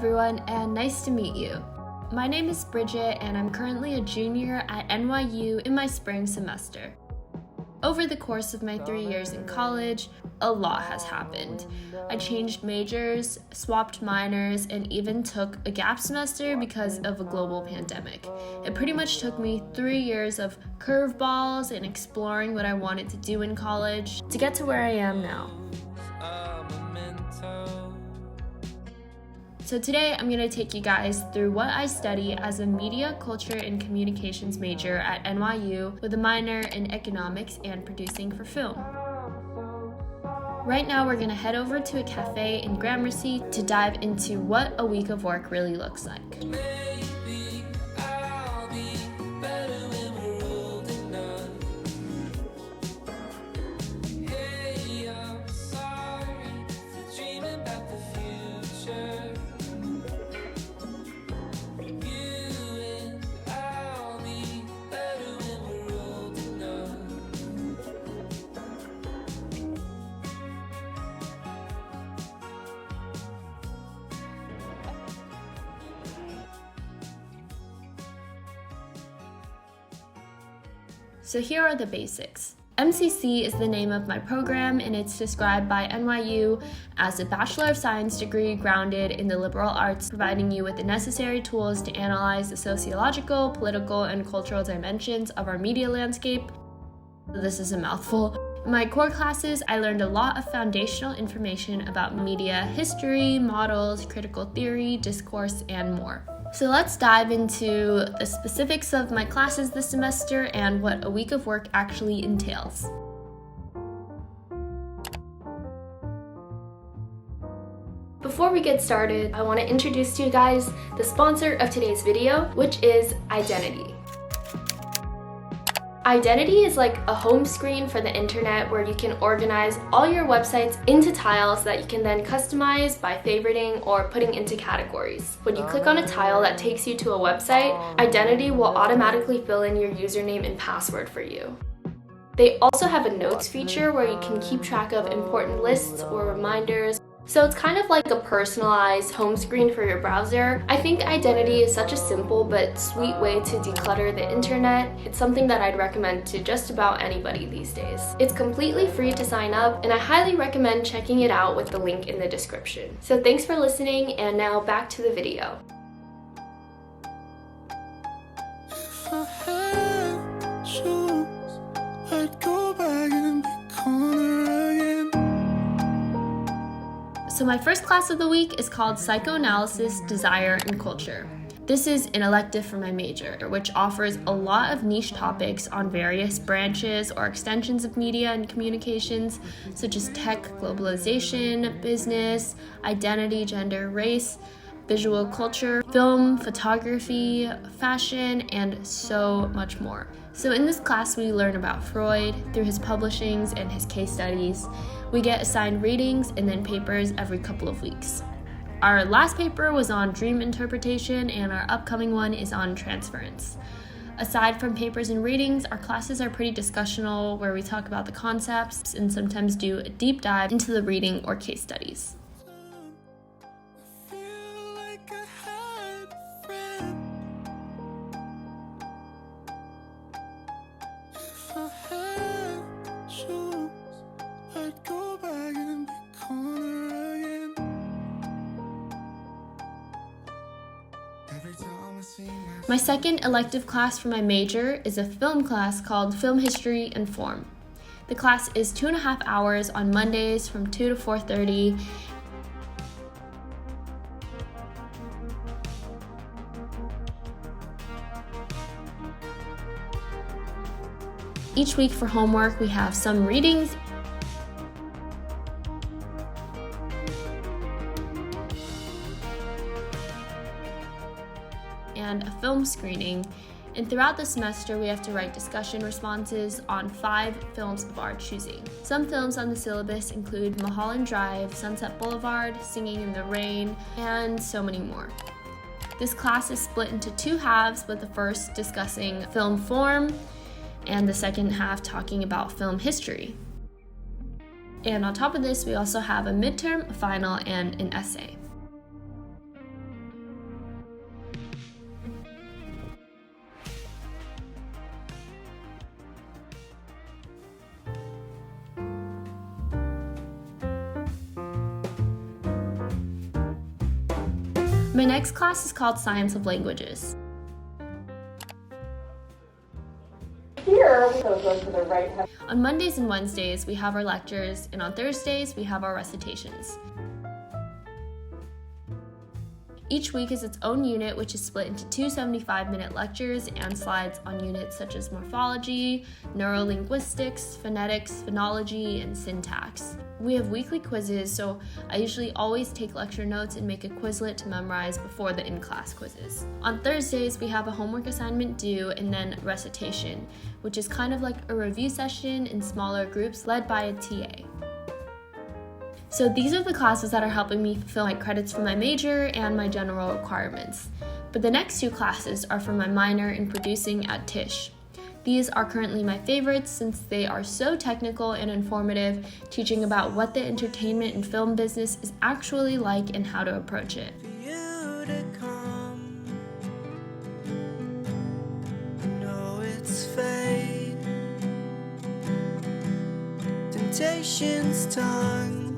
everyone, and nice to meet you. My name is Bridget, and I'm currently a junior at NYU in my spring semester. Over the course of my 3 years in college, a lot has happened. I changed majors, swapped minors, and even took a gap semester because of a global pandemic. It pretty much took me 3 years of curveballs and exploring what I wanted to do in college to get to where I am now. So today I'm going to take you guys through what I study as a media, culture, and communications major at NYU with a minor in economics and producing for film. Right now we're going to head over to a cafe in Gramercy to dive into what a week of work really looks like. So here are the basics. MCC is the name of my program, and it's described by NYU as a Bachelor of Science degree grounded in the liberal arts, providing you with the necessary tools to analyze the sociological, political, and cultural dimensions of our media landscape. This is a mouthful. In my core classes, I learned a lot of foundational information about media history, models, critical theory, discourse, and more. So let's dive into the specifics of my classes this semester and what a week of work actually entails. Before we get started, I want to introduce to you guys the sponsor of today's video, which is Identity. Identity is like a home screen for the internet where you can organize all your websites into tiles that you can then customize by favoriting or putting into categories. When you click on a tile that takes you to a website, Identity will automatically fill in your username and password for you. They also have a notes feature where you can keep track of important lists or reminders. So it's kind of like a personalized home screen for your browser. I think Identity is such a simple but sweet way to declutter the internet. It's something that I'd recommend to just about anybody these days. It's completely free to sign up, and I highly recommend checking it out with the link in the description. So thanks for listening, and now back to the video. If I had shoes, I'd go back and be corner again. So my first class of the week is called Psychoanalysis, Desire, and Culture. This is an elective for my major, which offers a lot of niche topics on various branches or extensions of media and communications, such as tech, globalization, business, identity, gender, race, visual culture, film, photography, fashion, and so much more. So in this class, we learn about Freud through his publishings and his case studies. We get assigned readings and then papers every couple of weeks. Our last paper was on dream interpretation, and our upcoming one is on transference. Aside from papers and readings, our classes are pretty discussional, where we talk about the concepts and sometimes do a deep dive into the reading or case studies. My second elective class for my major is a film class called Film History and Form. The class is 2.5 hours on Mondays from 2 to 4:30. Each week for homework, we have some readings and a film screening, and throughout the semester we have to write discussion responses on 5 films of our choosing. Some films on the syllabus include Mulholland Drive, Sunset Boulevard, Singing in the Rain, and so many more. This class is split into 2 halves, with the first discussing film form and the second half talking about film history. And on top of this, we also have a midterm, a final, and an essay. My next class is called Science of Languages. Here, we go to the right. On Mondays and Wednesdays, we have our lectures, and on Thursdays, we have our recitations. Each week is its own unit, which is split into two 75-minute lectures and slides on units such as morphology, neurolinguistics, phonetics, phonology, and syntax. We have weekly quizzes, so I usually always take lecture notes and make a Quizlet to memorize before the in-class quizzes. On Thursdays, we have a homework assignment due and then recitation, which is kind of like a review session in smaller groups led by a TA. So these are the classes that are helping me fulfill my credits for my major and my general requirements. But the next two classes are for my minor in producing at Tisch. These are currently my favorites since they are so technical and informative, teaching about what the entertainment and film business is actually like and how to approach it. Temptation's tongue,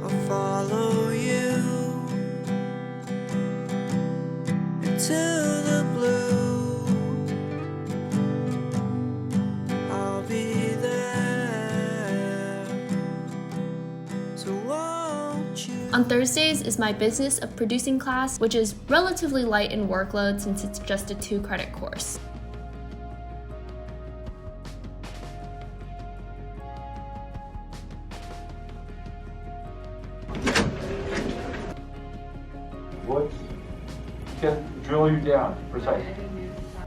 I'll follow you into the blue. I'll be there, so won't you? On Thursdays is my Business of Producing class, which is relatively light in workload since it's just a 2-credit course. What can drill you down precisely?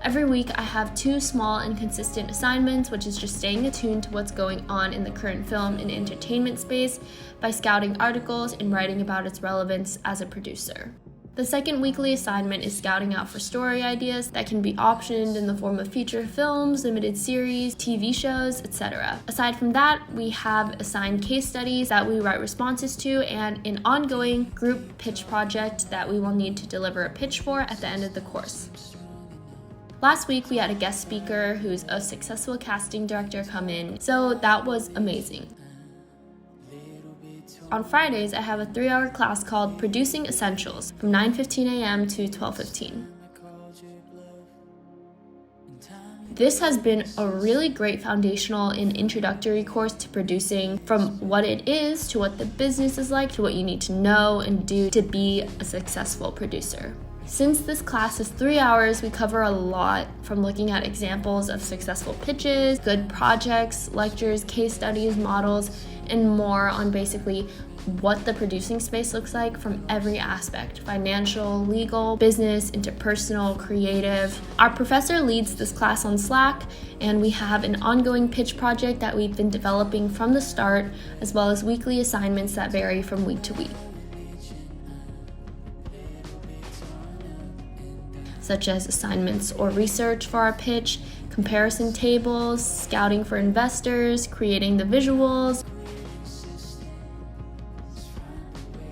Every week I have 2 small and consistent assignments, which is just staying attuned to what's going on in the current film and entertainment space by scouting articles and writing about its relevance as a producer. The second weekly assignment is scouting out for story ideas that can be optioned in the form of feature films, limited series, TV shows, etc. Aside from that, we have assigned case studies that we write responses to and an ongoing group pitch project that we will need to deliver a pitch for at the end of the course. Last week, we had a guest speaker who's a successful casting director come in, so that was amazing. On Fridays, I have a 3-hour class called Producing Essentials from 9:15 a.m. to 12:15. This has been a really great foundational and introductory course to producing, from what it is to what the business is like to what you need to know and do to be a successful producer. Since this class is 3 hours, we cover a lot, from looking at examples of successful pitches, good projects, lectures, case studies, models, and more on basically what the producing space looks like from every aspect: financial, legal, business, interpersonal, creative. Our professor leads this class on Slack, and we have an ongoing pitch project that we've been developing from the start, as well as weekly assignments that vary from week to week, such as assignments or research for our pitch, comparison tables, scouting for investors, creating the visuals,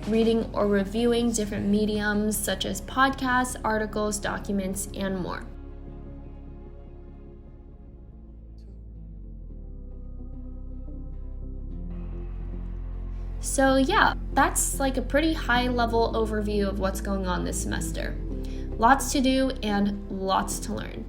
reading or reviewing different mediums such as podcasts, articles, documents, and more. So yeah, that's like a pretty high-level overview of what's going on this semester. Lots to do and lots to learn.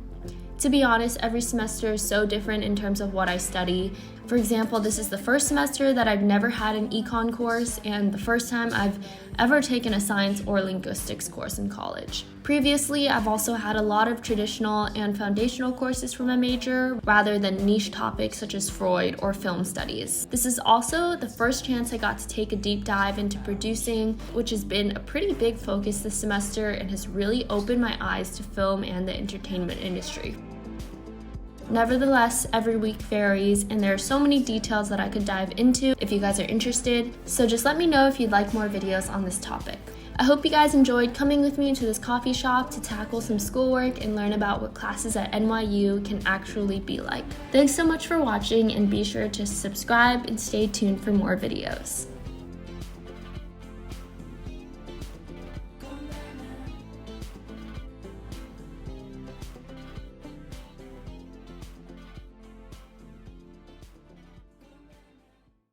To be honest, every semester is so different in terms of what I study. For example, this is the first semester that I've never had an econ course and the first time I've ever taken a science or linguistics course in college. Previously, I've also had a lot of traditional and foundational courses for my major rather than niche topics such as Freud or film studies. This is also the first chance I got to take a deep dive into producing, which has been a pretty big focus this semester and has really opened my eyes to film and the entertainment industry. Nevertheless, every week varies, and there are so many details that I could dive into if you guys are interested, so just let me know if you'd like more videos on this topic. I hope you guys enjoyed coming with me to this coffee shop to tackle some schoolwork and learn about what classes at NYU can actually be like. Thanks so much for watching, and be sure to subscribe and stay tuned for more videos.